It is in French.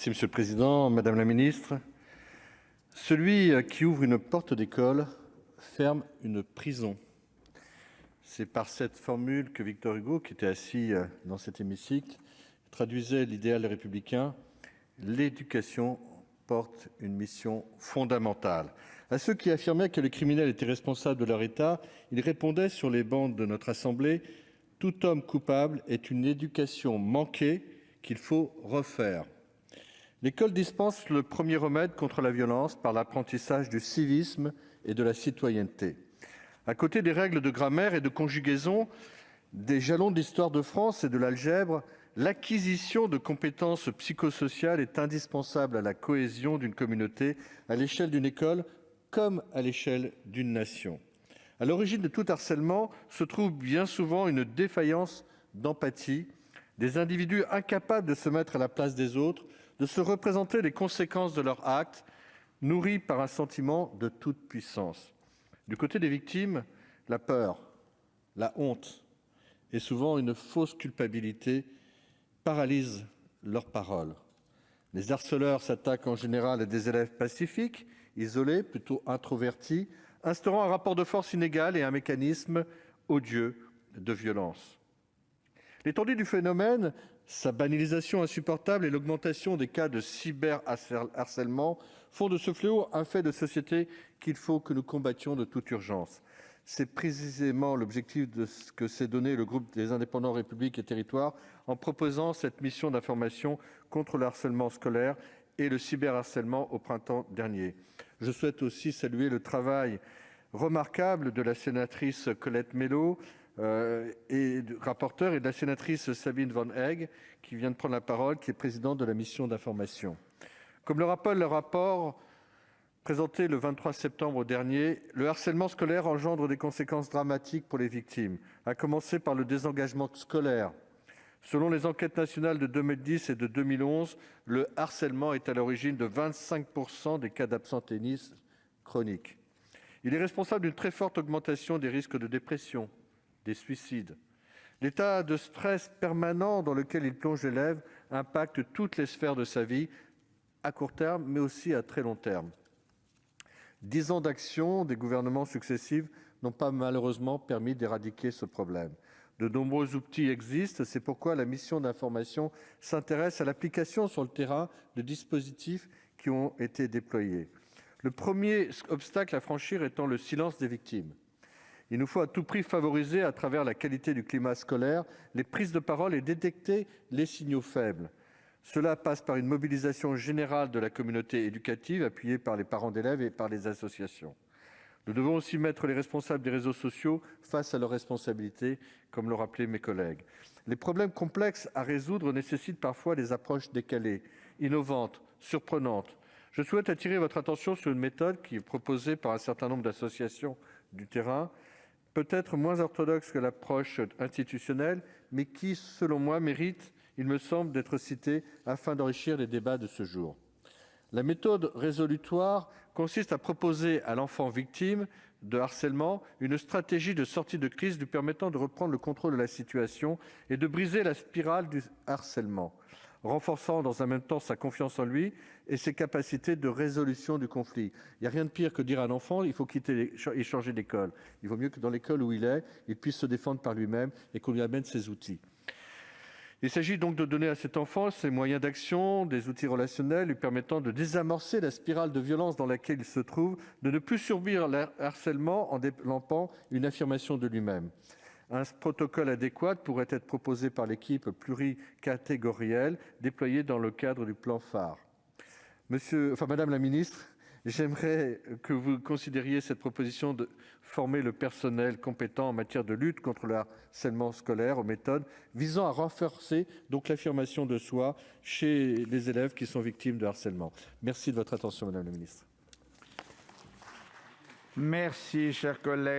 Merci Monsieur le Président, Madame la Ministre. Celui qui ouvre une porte d'école ferme une prison. C'est par cette formule que Victor Hugo, qui était assis dans cet hémicycle, traduisait l'idéal républicain. L'éducation porte une mission fondamentale. À ceux qui affirmaient que les criminels étaient responsables de leur état, il répondait sur les bancs de notre Assemblée: tout homme coupable est une éducation manquée qu'il faut refaire. L'école dispense le premier remède contre la violence par l'apprentissage du civisme et de la citoyenneté. À côté des règles de grammaire et de conjugaison, des jalons d'histoire de France et de l'algèbre, l'acquisition de compétences psychosociales est indispensable à la cohésion d'une communauté, à l'échelle d'une école comme à l'échelle d'une nation. À l'origine de tout harcèlement se trouve bien souvent une défaillance d'empathie, des individus incapables de se mettre à la place des autres, de se représenter les conséquences de leurs actes, nourris par un sentiment de toute-puissance. Du côté des victimes, la peur, la honte et souvent une fausse culpabilité paralysent leurs paroles. Les harceleurs s'attaquent en général à des élèves pacifiques, isolés, plutôt introvertis, instaurant un rapport de force inégal et un mécanisme odieux de violence. L'étendue du phénomène, sa banalisation insupportable et l'augmentation des cas de cyberharcèlement font de ce fléau un fait de société qu'il faut que nous combattions de toute urgence. C'est précisément l'objectif de ce que s'est donné le groupe des Indépendants République et Territoires en proposant cette mission d'information contre le harcèlement scolaire et le cyberharcèlement au printemps dernier. Je souhaite aussi saluer le travail remarquable de la sénatrice Colette Mélot, et rapporteur, et de la sénatrice Sabine Van Heghe, qui vient de prendre la parole, qui est présidente de la mission d'information. Comme le rappelle le rapport présenté le 23 septembre dernier, le harcèlement scolaire engendre des conséquences dramatiques pour les victimes, à commencer par le désengagement scolaire. Selon les enquêtes nationales de 2010 et de 2011, le harcèlement est à l'origine de 25% des cas d'absentéisme chronique. Il est responsable d'une très forte augmentation des risques de dépression, des suicides. L'état de stress permanent dans lequel il plonge l'élève impacte toutes les sphères de sa vie, à court terme, mais aussi à très long terme. 10 ans d'action des gouvernements successifs n'ont pas malheureusement permis d'éradiquer ce problème. De nombreux outils existent, c'est pourquoi la mission d'information s'intéresse à l'application sur le terrain de dispositifs qui ont été déployés. Le premier obstacle à franchir étant le silence des victimes. Il nous faut à tout prix favoriser, à travers la qualité du climat scolaire, les prises de parole et détecter les signaux faibles. Cela passe par une mobilisation générale de la communauté éducative, appuyée par les parents d'élèves et par les associations. Nous devons aussi mettre les responsables des réseaux sociaux face à leurs responsabilités, comme l'ont rappelé mes collègues. Les problèmes complexes à résoudre nécessitent parfois des approches décalées, innovantes, surprenantes. Je souhaite attirer votre attention sur une méthode qui est proposée par un certain nombre d'associations du terrain, peut-être moins orthodoxe que l'approche institutionnelle, mais qui, selon moi, mérite, il me semble, d'être citée afin d'enrichir les débats de ce jour. La méthode résolutoire consiste à proposer à l'enfant victime de harcèlement une stratégie de sortie de crise lui permettant de reprendre le contrôle de la situation et de briser la spirale du harcèlement, renforçant dans un même temps sa confiance en lui et ses capacités de résolution du conflit. Il n'y a rien de pire que de dire à un enfant: il faut quitter et changer d'école. Il vaut mieux que dans l'école où il puisse se défendre par lui-même et qu'on lui amène ses outils. Il s'agit donc de donner à cet enfant ses moyens d'action, des outils relationnels lui permettant de désamorcer la spirale de violence dans laquelle il se trouve, de ne plus subir le harcèlement en développant une affirmation de lui-même. Un protocole adéquat pourrait être proposé par l'équipe pluricatégorielle déployée dans le cadre du plan phare. Madame la ministre, j'aimerais que vous considériez cette proposition de former le personnel compétent en matière de lutte contre le harcèlement scolaire aux méthodes visant à renforcer donc l'affirmation de soi chez les élèves qui sont victimes de harcèlement. Merci de votre attention, Madame la ministre. Merci, cher collègue.